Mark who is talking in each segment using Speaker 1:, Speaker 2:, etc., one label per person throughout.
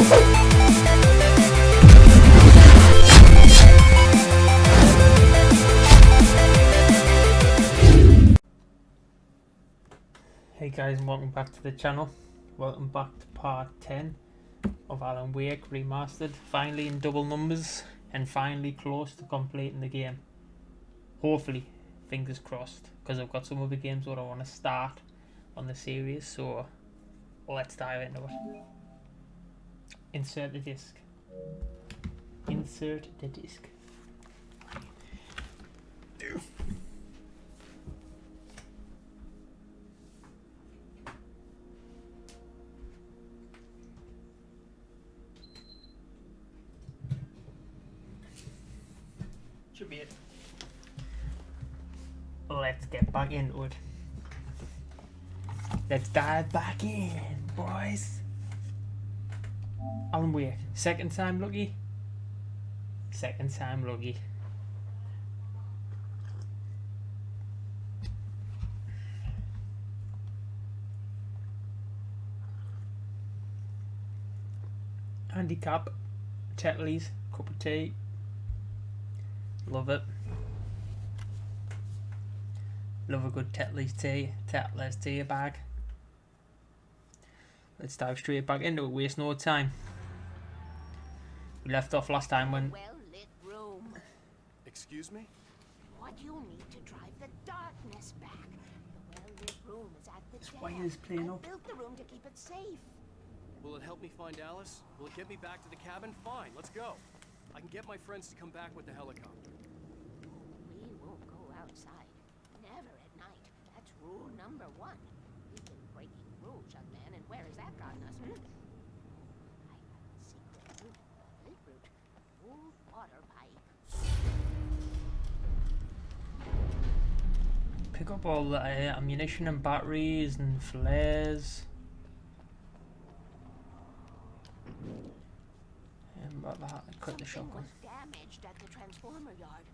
Speaker 1: Hey guys, and welcome back to the channel. Welcome back to part 10 of Alan Wake Remastered. Finally in double numbers and finally close to completing the game. Hopefully, fingers crossed, because I've got some other games that I want to start on the series, so let's dive into it. Insert the disc. Insert the disc. Should be it. Let's get back into it. Let's dive back in, boys. Alan Wake, second time lucky. Second time lucky. Handicap, Tetley's, cup of tea. Love it. Love a good Tetley's tea. Tetley's tea bag. Let's dive straight back into it. Waste no time. We left off last time when.
Speaker 2: Well-lit room.
Speaker 3: Excuse me?
Speaker 2: What you need to drive the darkness back. The well-lit room is at the
Speaker 1: This
Speaker 2: deck.
Speaker 1: wire's playing
Speaker 2: I
Speaker 1: up.
Speaker 2: built the room to keep it safe.
Speaker 3: Will it help me find Alice? Will it get me back to the cabin? Fine, let's go. I can get my friends to come back with the helicopter.
Speaker 2: We won't go outside. Never at night. That's rule number 1. We've been breaking rules, young man, and where has that gotten us? I have a secret route. Lake route. Old water pipe.
Speaker 1: Pick up all the ammunition and batteries and flares. And what that? Cut the
Speaker 2: Something
Speaker 1: shotgun.
Speaker 2: was damaged at the transformer yard.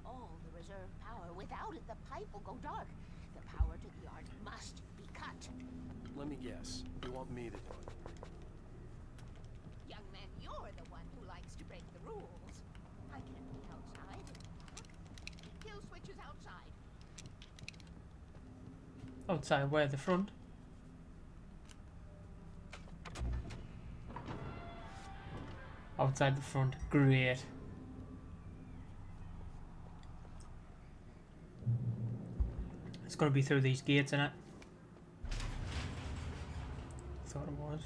Speaker 2: All the reserve power. Without it, the pipe will go dark. The power to the yard must be cut.
Speaker 3: Let me guess. You want me to do it?
Speaker 2: Young man, you're the one who likes to break the rules. I can't be outside. Kill switch is outside.
Speaker 1: Outside where? The front? Outside the front. Great. It's gonna be through these gates, innit? Thought it was.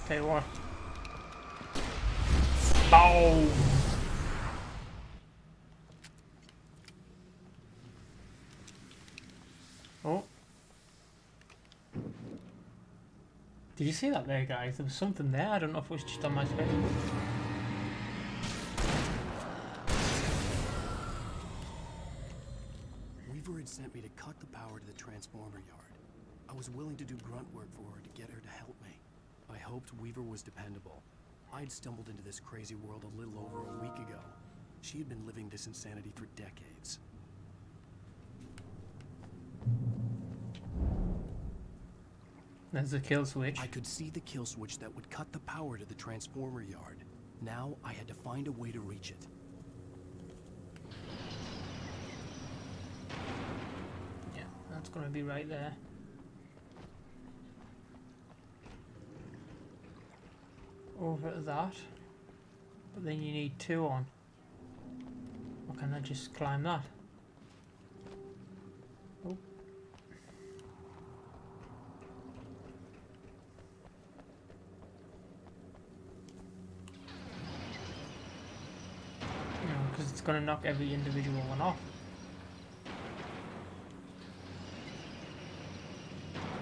Speaker 1: Tell you what. Boom! Oh. Did you see that there, guys? There was something there. I don't know if it was just on my screen.
Speaker 3: Weaver had sent me to cut the power to the transformer yard. I was willing to do grunt work for her to get her to help me. I hoped Weaver was dependable. I'd stumbled into this crazy world a little over a week ago. She had been living this insanity for decades.
Speaker 1: There's a kill switch.
Speaker 3: I could see the kill switch that would cut the power to the transformer yard. Now I had to find a way to reach it.
Speaker 1: Yeah, that's gonna be right there. Over to that. But then you need 2 on. Or can I just climb that? Oh. No, because it's gonna knock every individual one off.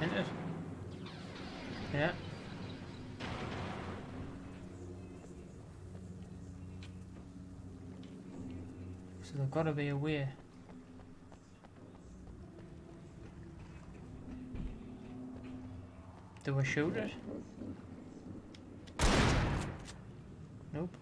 Speaker 1: Isn't it? Yeah. So there's got to be a way. Do I shoot it? Nope.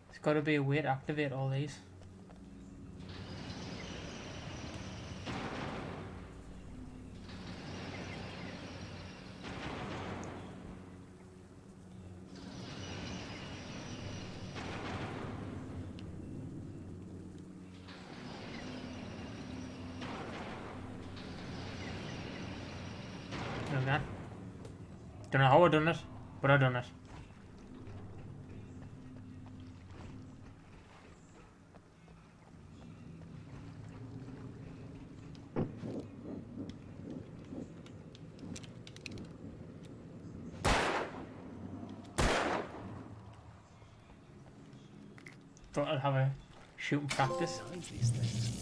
Speaker 1: There's got to be a way to activate all these. Okay. Don't know how I done it, but I done it. Thought I'd have a shooting practice.
Speaker 3: Signs these things.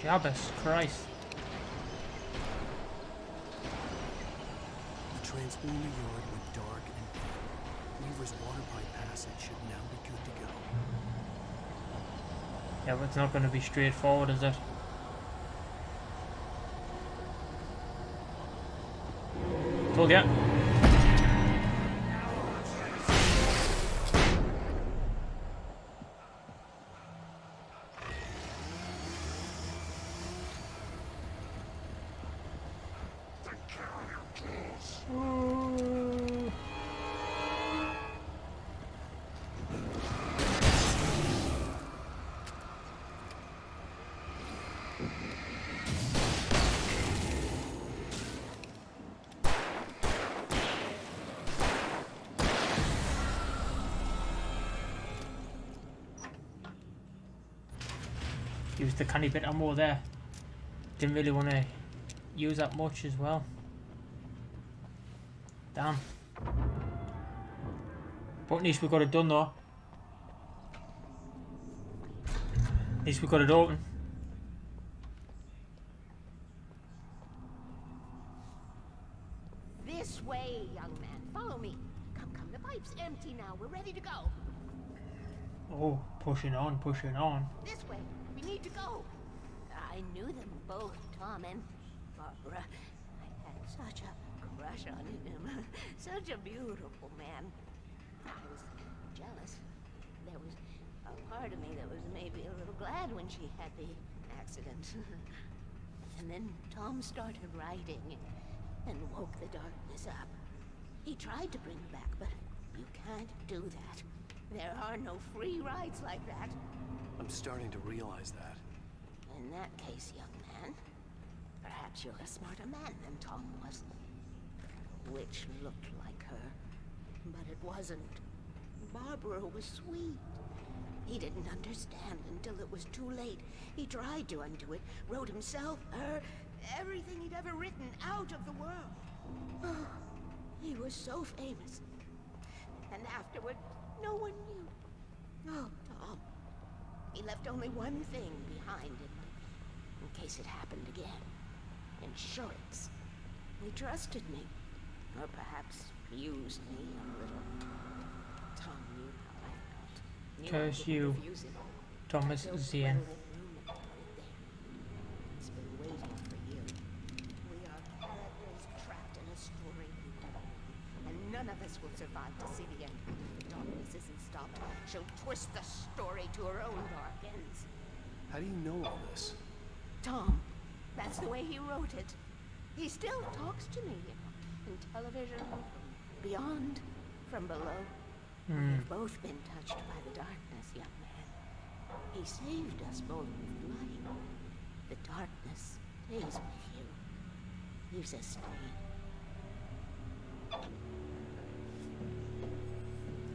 Speaker 1: Shabbos Christ.
Speaker 3: The transponder yard went dark and dead. Weaver's water pipe passage should now be good to go.
Speaker 1: Yeah, but it's not going to be straightforward, is it? Told ya. Used the canny bit of ammo there. Didn't really want to use that much as well. Damn. But at least we got it done though. At least we got it open.
Speaker 2: This way, young man. Follow me. Come, the pipe's empty now. We're ready to go.
Speaker 1: Oh, pushing on, pushing on.
Speaker 2: This way. We need to go. I knew them both, Tom and Barbara. I had such a crush on him. Such a beautiful man. I was jealous. There was a part of me that was maybe a little glad when she had the accident. And then Tom started writing and woke the darkness up. He tried to bring her back, but you can't do that. There are no free rides like that.
Speaker 3: I'm starting to realize that.
Speaker 2: In that case, young man, perhaps you're a smarter man than Tom was. Which looked like her, but it wasn't. Barbara was sweet. He didn't understand until it was too late. He tried to undo it, wrote himself, her, everything he'd ever written out of the world. He was so famous. And afterward, no one knew. Oh, Tom. He left only one thing behind him, in case it happened again. Insurance. He trusted me. Or perhaps used me a little. Tom knew how I felt. Knew I
Speaker 1: Curse
Speaker 2: couldn't
Speaker 1: you,
Speaker 2: refuse it.
Speaker 1: Thomas
Speaker 2: I built a
Speaker 1: Zane.
Speaker 2: well-lit room and put it there. It's been waiting for you. We are characters trapped in a story we know. And none of us will survive to see the end. If the darkness isn't stopped, she'll twist the story to her own dark ends.
Speaker 3: How do you know all this?
Speaker 2: Tom, that's the way he wrote it. He still talks to me, you know, in television, from beyond, from below. We've both been touched by the darkness, young man. He saved us both with light. The darkness stays with you. You sustain.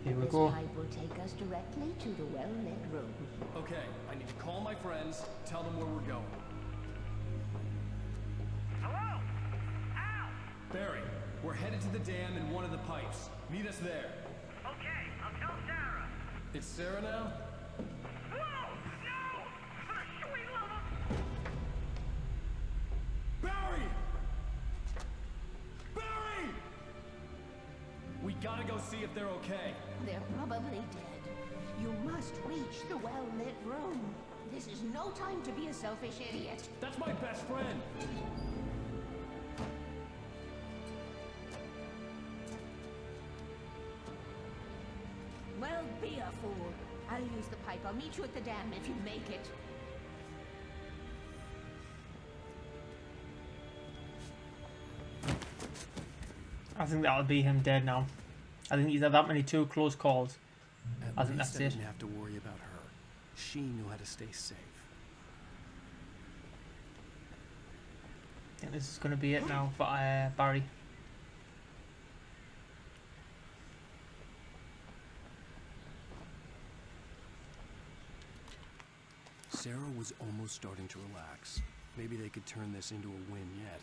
Speaker 1: Here we
Speaker 2: This
Speaker 1: go.
Speaker 2: pipe will take us directly to the well-lit room.
Speaker 3: Okay, I need to call my friends, tell them where we're going.
Speaker 4: Hello? Al!
Speaker 3: Barry, we're headed to the dam in one of the pipes. Meet us there.
Speaker 4: Okay, I'll tell Sarah.
Speaker 3: It's Sarah now?
Speaker 4: Whoa! No! For the sweet love of...
Speaker 3: gotta go see if they're okay.
Speaker 2: They're probably dead. You must reach the well-lit room. This is no time to be a selfish idiot.
Speaker 3: That's my best friend.
Speaker 2: Well, be a fool. I'll use the pipe. I'll meet you at the dam if you make it.
Speaker 1: I think that'll be him dead now. I think he's had that many too close calls. I think that's
Speaker 3: I
Speaker 1: it.
Speaker 3: didn't have to worry about her. She knew how to stay safe.
Speaker 1: I think this is going to be it now for Barry.
Speaker 3: Sarah was almost starting to relax. Maybe they could turn this into a win yet.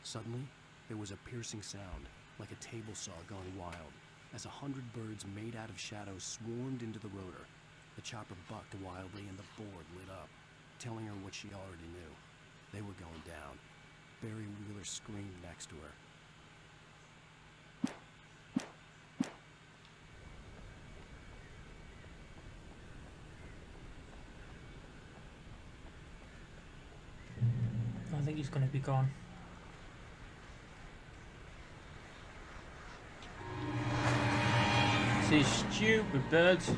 Speaker 3: Suddenly, there was a piercing sound, like a table saw gone wild, as 100 birds made out of shadows swarmed into the rotor. The chopper bucked wildly and the board lit up, telling her what she already knew. They were going down. Barry Wheeler screamed next to her.
Speaker 1: I think he's going to be gone. These stupid birds.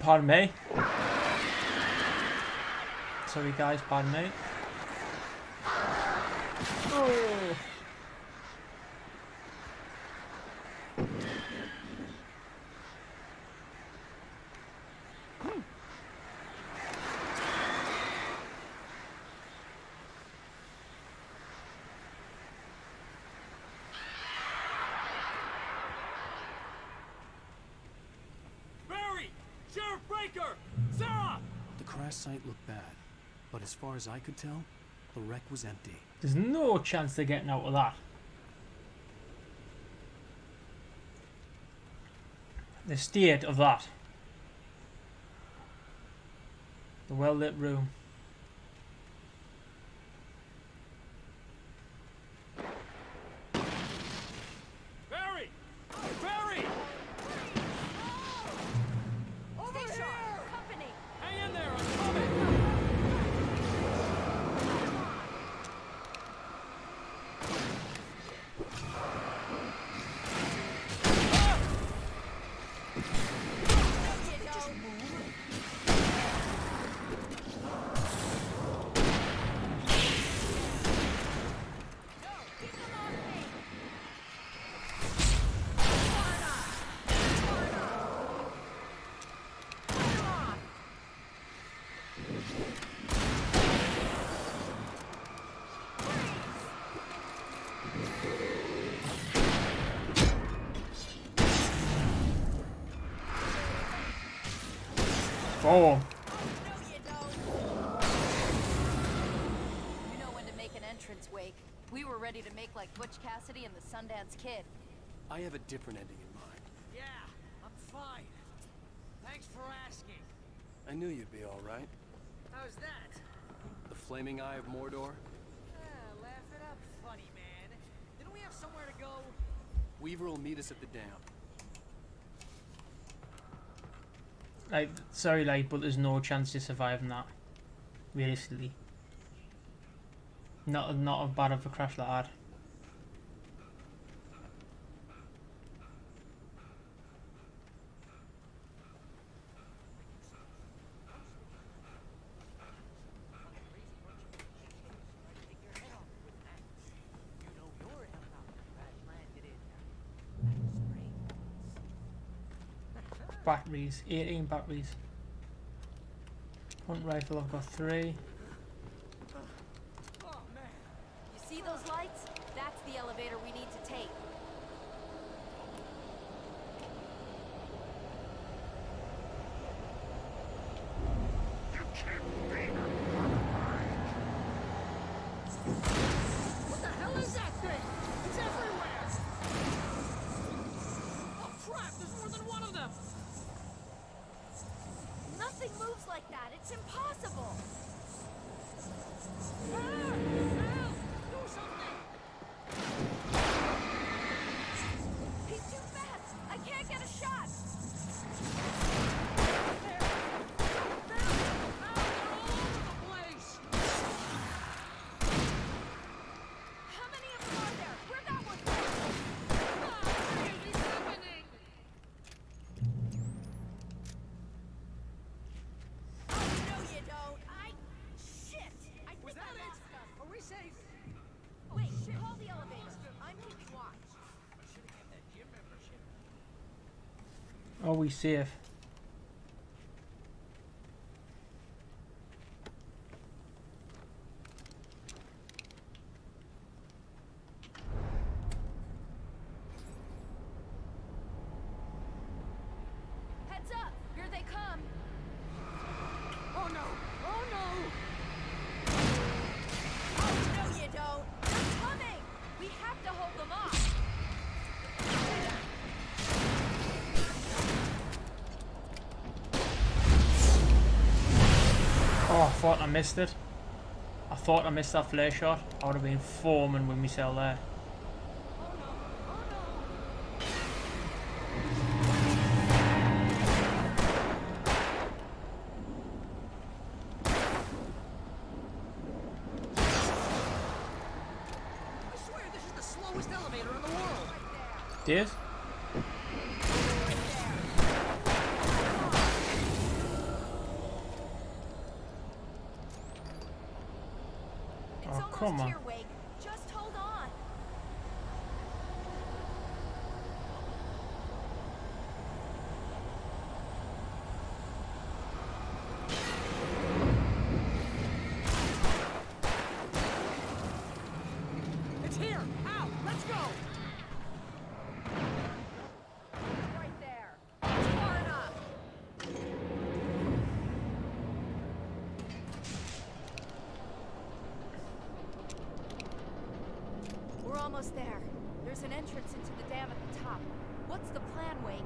Speaker 1: Pardon me. Sorry guys, pardon me. Oh.
Speaker 3: Sarah! The crash site looked bad, but as far as I could tell, the wreck was empty.
Speaker 1: There's no chance they're getting out of that. The state of that. The well-lit room.
Speaker 3: Barry! Barry!
Speaker 2: Over here! Company!
Speaker 3: Hang in there, I'm coming!
Speaker 1: Oh.
Speaker 5: You know when to make an entrance, Wake. We were ready to make like Butch Cassidy and the Sundance Kid.
Speaker 3: I have a different ending in mind.
Speaker 6: Yeah, I'm fine. Thanks for asking.
Speaker 3: I knew you'd be all right.
Speaker 6: How's that?
Speaker 3: The flaming eye of Mordor?
Speaker 6: Laugh it up, funny man. Didn't we have somewhere to go?
Speaker 3: Weaver will meet us at the dam.
Speaker 1: Like, sorry, like, but there's no chance of surviving that. Realistically. Not as bad of a crash like that.
Speaker 6: You know your helicopter crash landed in springs.
Speaker 1: batteries. 18 batteries. Hunt rifle, I've got 3.
Speaker 6: Oh man.
Speaker 5: You see those lights? That's the elevator we need to take.
Speaker 6: What the hell is that thing? It's everywhere. Oh crap, there's more than one of them.
Speaker 5: Nothing moves like that. It's impossible.
Speaker 6: Ah! Help! Do something.
Speaker 5: He's too fast. I can't get a shot.
Speaker 6: There. There. Ow, they're all over the place.
Speaker 5: How many of them are there? Where'd that one go?
Speaker 6: Ah, what is happening?
Speaker 5: Oh, no, you don't. Shit. I
Speaker 6: Was
Speaker 5: think
Speaker 6: that
Speaker 5: I
Speaker 6: it?
Speaker 5: lost them.
Speaker 6: Are we safe?
Speaker 5: Wait, call the elevator. I'm keeping watch.
Speaker 6: I should have kept that gym membership.
Speaker 1: Are we safe?
Speaker 5: Heads up. Here they come.
Speaker 6: Oh no! Oh no!
Speaker 5: Oh, no, you don't. They're coming. We have to hold them off.
Speaker 1: Oh, I thought I missed it. I thought I missed that flare shot. I would have been foaming with myself there.
Speaker 6: Oh no! Oh no! I swear this is the slowest elevator in the world.
Speaker 1: Dave?
Speaker 5: It's
Speaker 1: Oh,
Speaker 5: almost
Speaker 1: come on.
Speaker 5: here, Wake. Just hold on.
Speaker 6: It's here! Ow! Let's go!
Speaker 5: Right there. It's far enough. We're almost there. There's an entrance into the dam at the top. What's the plan, Wake?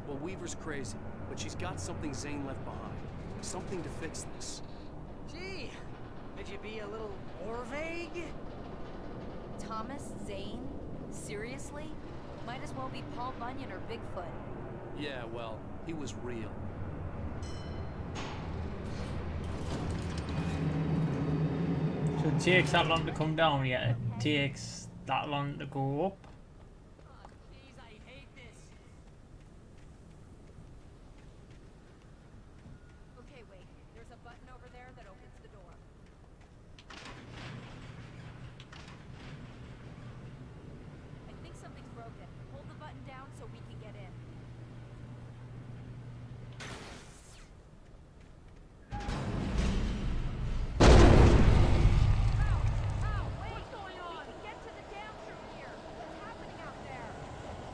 Speaker 3: Well, Weaver's crazy, but she's got something Zane left behind. Something to fix this.
Speaker 6: Gee, could you be a little more vague?
Speaker 5: Thomas? Zane? Seriously? Might as well be Paul Bunyan or Bigfoot.
Speaker 3: Yeah, well, he was real.
Speaker 1: So it takes that long to come down, yet it takes that long to go up.
Speaker 6: Oh, jeez, I hate this.
Speaker 5: Okay, Wake. There's a button over there that opens the door. I think something's broken. Hold the button down so we can get in. Ow! Wait!
Speaker 6: What's going on?
Speaker 5: We can get to the dam through here. What's happening out there?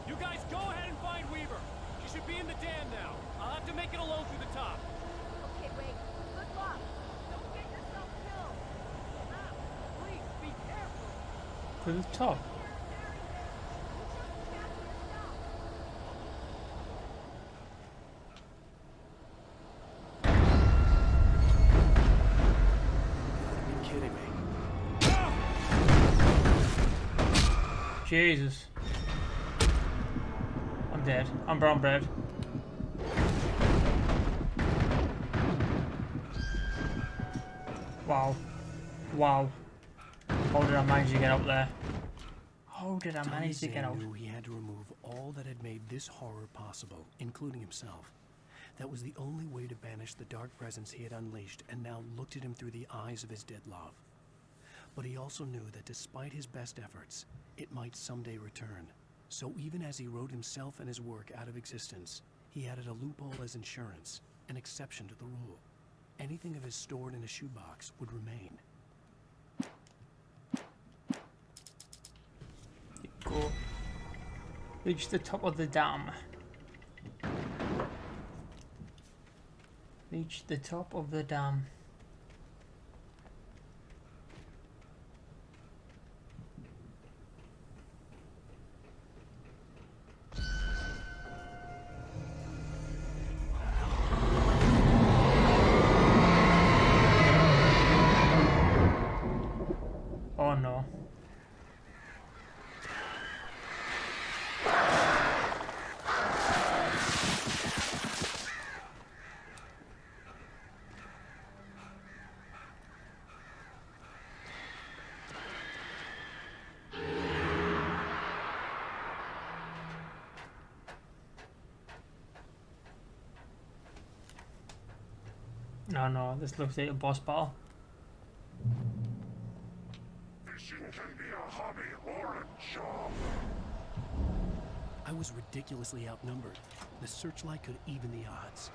Speaker 7: You guys go ahead and find Weaver. She should be in the dam now. I'll have to make it alone through the top.
Speaker 5: Okay, Wake. Good luck. Don't get yourself killed.
Speaker 6: Ah, please, be careful.
Speaker 1: To the top.
Speaker 3: You're kidding me.
Speaker 1: Jesus. I'm dead. I'm brown bread. Wow. Wow. How did I manage to get up there? How did I
Speaker 3: Tommy
Speaker 1: manage to get
Speaker 3: Zane
Speaker 1: out?
Speaker 3: knew he had to remove all that had made this horror possible, including himself. That was the only way to banish the dark presence he had unleashed and now looked at him through the eyes of his dead love. But he also knew that despite his best efforts, it might someday return. So even as he wrote himself and his work out of existence, He added a loophole as insurance, an exception to the rule. Anything of his stored in a shoebox would remain.
Speaker 1: Go. Reach the top of the dam. Reach the top of the dam. Oh no. No, this looks like a boss battle.
Speaker 8: Fishing can be a hobby or a job.
Speaker 3: I was ridiculously outnumbered. The searchlight could even the odds.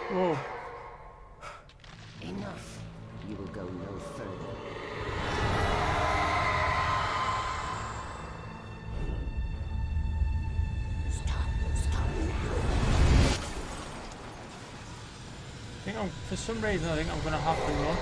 Speaker 1: Whoa.
Speaker 9: Enough. You will go no further. Stop now.
Speaker 1: For some reason, I think I'm gonna have to run.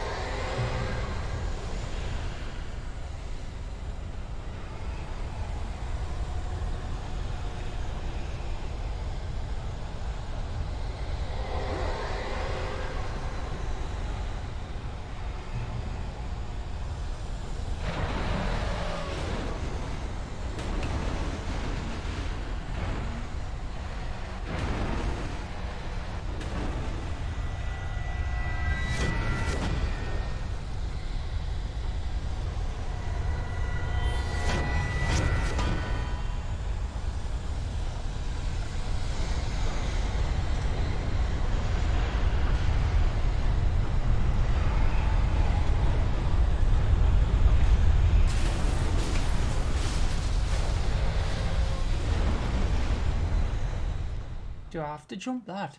Speaker 1: Do I have to jump that?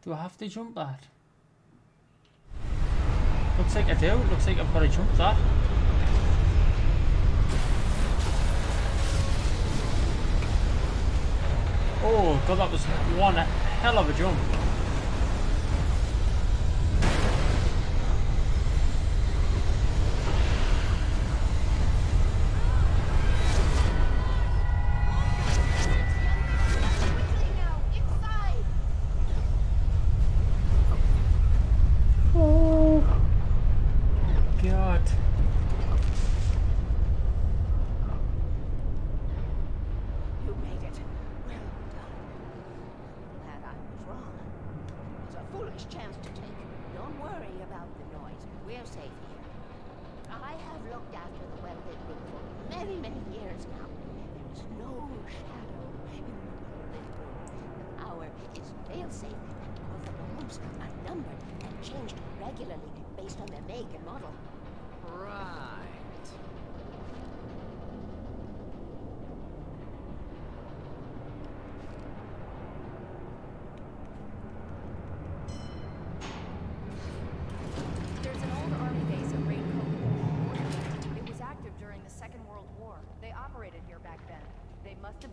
Speaker 1: Do I have to jump that? Looks like I do. Looks like I've got to jump that. Oh god, that was one hell of a jump.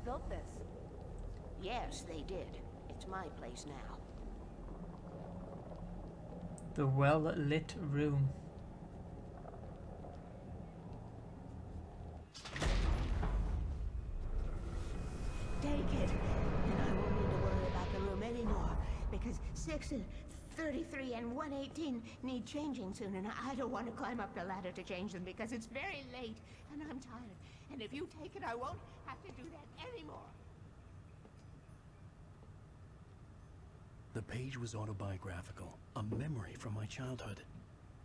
Speaker 5: Built this.
Speaker 2: Yes, they did. It's my place now.
Speaker 1: The well-lit room.
Speaker 2: Take it, and I won't need to worry about the room anymore, because 6 and 30 133 and 118 need changing soon, and I don't want to climb up the ladder to change them because it's very late and I'm tired. And if you take it, I won't have to do that anymore.
Speaker 3: The page was autobiographical, a memory from my childhood.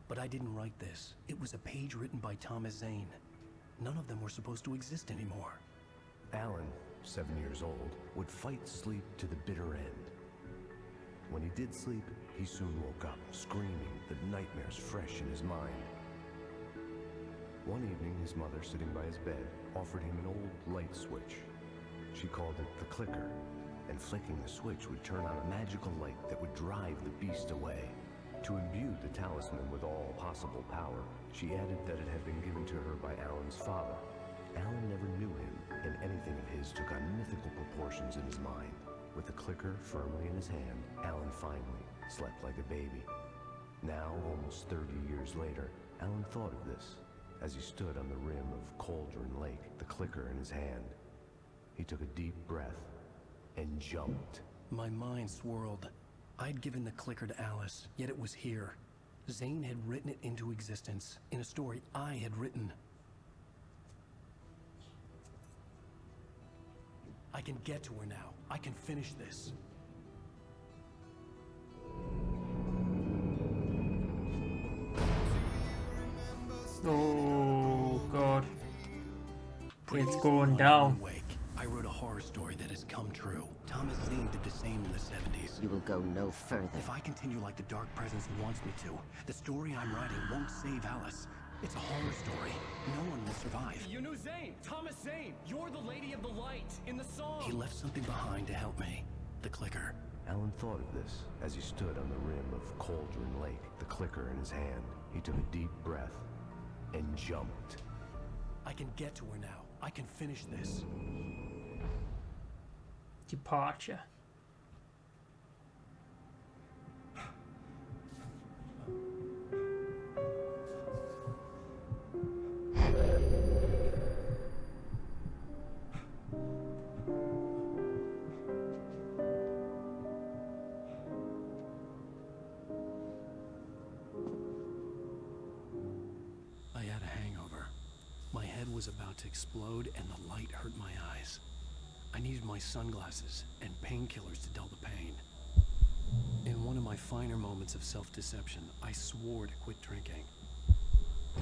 Speaker 3: But I didn't write this. It was a page written by Thomas Zane. None of them were supposed to exist anymore.
Speaker 10: Alan, 7 years old, would fight sleep to the bitter end. When he did sleep, he soon woke up, screaming, the nightmares fresh in his mind. One evening, his mother, sitting by his bed, offered him an old light switch. She called it the clicker, and flicking the switch would turn on a magical light that would drive the beast away. To imbue the talisman with all possible power, she added that it had been given to her by Alan's father. Alan never knew him, and anything of his took on mythical proportions in his mind. With the clicker firmly in his hand, Alan finally slept like a baby. Now, almost 30 years later, Alan thought of this as he stood on the rim of Cauldron Lake, the clicker in his hand. He took a deep breath and jumped.
Speaker 3: My mind swirled. I'd given the clicker to Alice, yet it was here. Zane had written it into existence, in a story I had written. I can get to her now. I can finish this.
Speaker 1: Oh God. It's
Speaker 3: Previously
Speaker 1: going
Speaker 3: on
Speaker 1: down.
Speaker 3: Alan Wake, I wrote a horror story that has come true. Thomas Zane did the same in the 70s.
Speaker 9: You will go no further.
Speaker 3: If I continue like the Dark Presence wants me to, the story I'm writing won't save Alice. It's a horror story. No one will survive.
Speaker 7: You knew Zane! Thomas Zane! You're the Lady of the Light in the song!
Speaker 3: He left something behind to help me. The clicker.
Speaker 10: Alan thought of this as he stood on the rim of Cauldron Lake, the clicker in his hand. He took a deep breath and jumped.
Speaker 3: I can get to her now. I can finish this.
Speaker 1: Departure.
Speaker 3: I had a hangover. My head was about to explode and the light hurt my eyes. I needed my sunglasses and painkillers to dull the pain. In one of my finer moments of self-deception, I swore to quit drinking.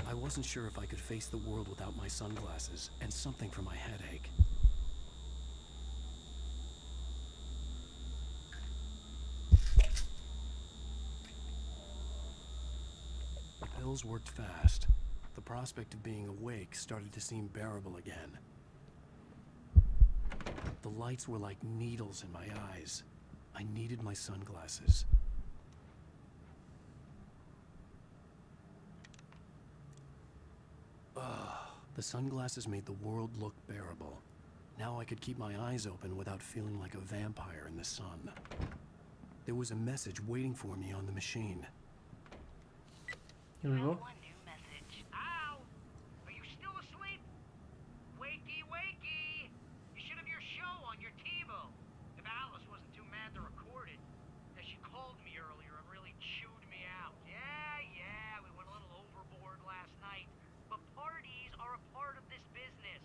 Speaker 3: I wasn't sure if I could face the world without my sunglasses and something for my headache. The pills worked fast. The prospect of being awake started to seem bearable again. The lights were like needles in my eyes. I needed my sunglasses. The sunglasses made the world look bearable. Now I could keep my eyes open without feeling like a vampire in the sun. There was a message waiting for me on the machine.
Speaker 1: Here we go.
Speaker 4: One new message. Ow! Are you still asleep? Wakey, wakey! You should have your show on your TiVo. If Alice wasn't too mad to record it. Yeah, she called me earlier and really chewed me out. Yeah, we went a little overboard last night. But parties are a part of this business.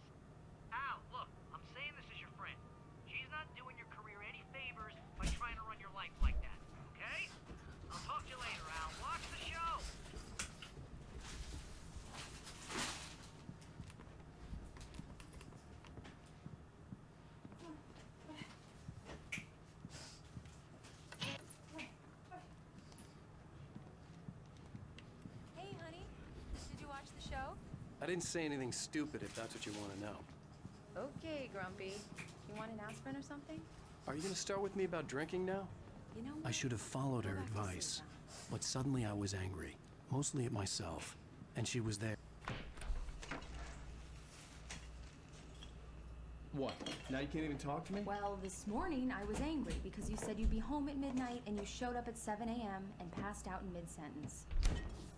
Speaker 4: Al, look, I'm saying this as your friend. She's not doing your career any favors by trying to run your life like that, okay? I'll talk to you later, Al. Watch the show!
Speaker 5: Hey, honey. Did you watch the show?
Speaker 3: I didn't say anything stupid if that's what you want to know.
Speaker 5: Okay, Grumpy. You want an aspirin or something?
Speaker 3: Are you going to start with me about drinking now?
Speaker 5: You know
Speaker 3: I
Speaker 5: what?
Speaker 3: should have followed her
Speaker 5: Go back to sleep
Speaker 3: advice.
Speaker 5: now.
Speaker 3: But suddenly I was angry, mostly at myself, and she was there.
Speaker 11: What? Now you can't even talk to me?
Speaker 5: Well, this morning I was angry because you said you'd be home at midnight and you showed up at 7 a.m. and passed out in mid-sentence.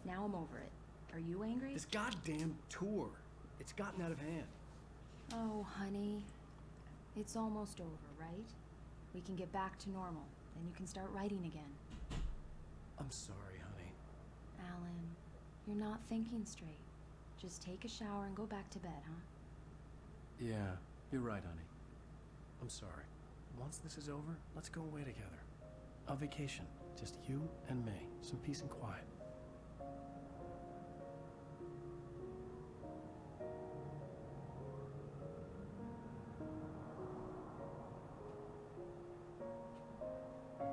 Speaker 5: Now I'm over it. Are you angry?
Speaker 11: This goddamn tour. It's gotten out of hand.
Speaker 5: Oh, honey. It's almost over, right? We can get back to normal. Then you can start writing again.
Speaker 3: sorry, honey.
Speaker 5: Alan, you're not thinking straight. Just take a shower and go back to bed, huh?
Speaker 3: Yeah, you're right, honey. I'm sorry. Once this is over, let's go away together. A vacation. Just you and me. Some peace and quiet.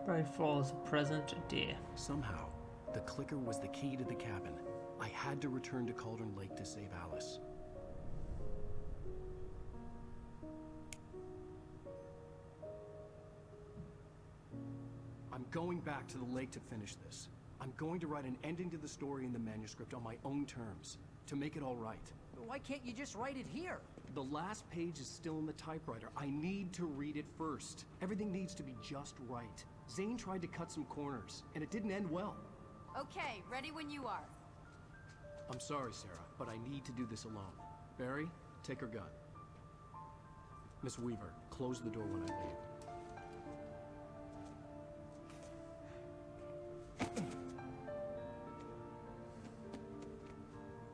Speaker 1: Bright falls a present day.
Speaker 3: Somehow, the clicker was the key to the cabin. I had to return to Cauldron Lake to save Alice. I'm going back to the lake to finish this. I'm going to write an ending to the story in the manuscript on my own terms, to make it all right.
Speaker 6: Why can't you just write it here?
Speaker 3: The last page is still in the typewriter. I need to read it first. Everything needs to be just right. Zane tried to cut some corners, and it didn't end well.
Speaker 5: Okay, ready when you are.
Speaker 3: I'm sorry, Sarah, but I need to do this alone. Barry, take her gun. Miss Weaver, close the door when I leave.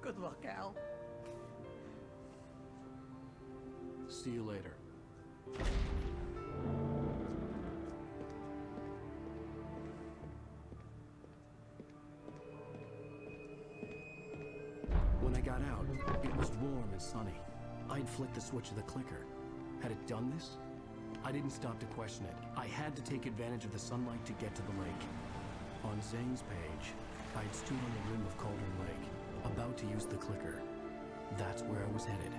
Speaker 6: Good luck, Al.
Speaker 3: See you later. When I got out, it was warm and sunny. I'd flicked the switch of the clicker. Had it done this? I didn't stop to question it. I had to take advantage of the sunlight to get to the lake. On Zane's page, I'd stood on the rim of Cauldron Lake, about to use the clicker. That's where I was headed.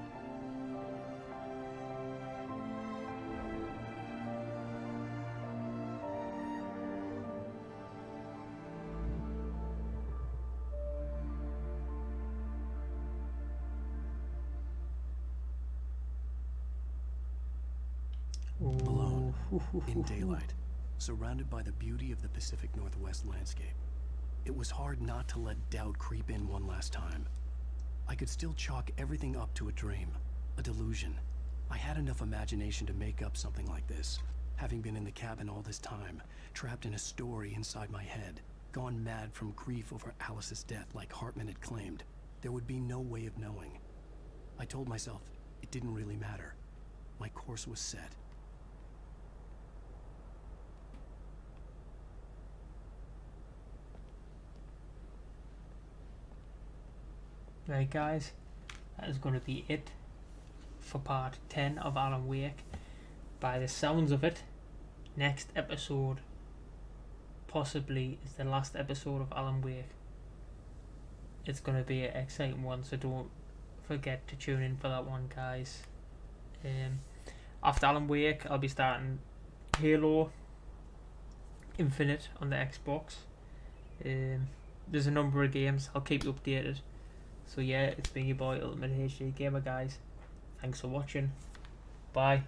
Speaker 3: Alone, in daylight, surrounded by the beauty of the Pacific Northwest landscape. It was hard not to let doubt creep in one last time. I could still chalk everything up to a dream, a delusion. I had enough imagination to make up something like this, having been in the cabin all this time, trapped in a story inside my head, gone mad from grief over Alice's death like Hartman had claimed. There would be no way of knowing. I told myself it didn't really matter. My course was set.
Speaker 1: Right guys, that is going to be it for part 10 of Alan Wake. By the sounds of it, next episode possibly is the last episode of Alan Wake. It's going to be an exciting one, so don't forget to tune in for that one, guys. After Alan Wake, I'll be starting Halo Infinite on the Xbox. There's a number of games, I'll keep you updated. So yeah, it's been your boy Ultimate HD Gamer, guys. Thanks for watching. Bye.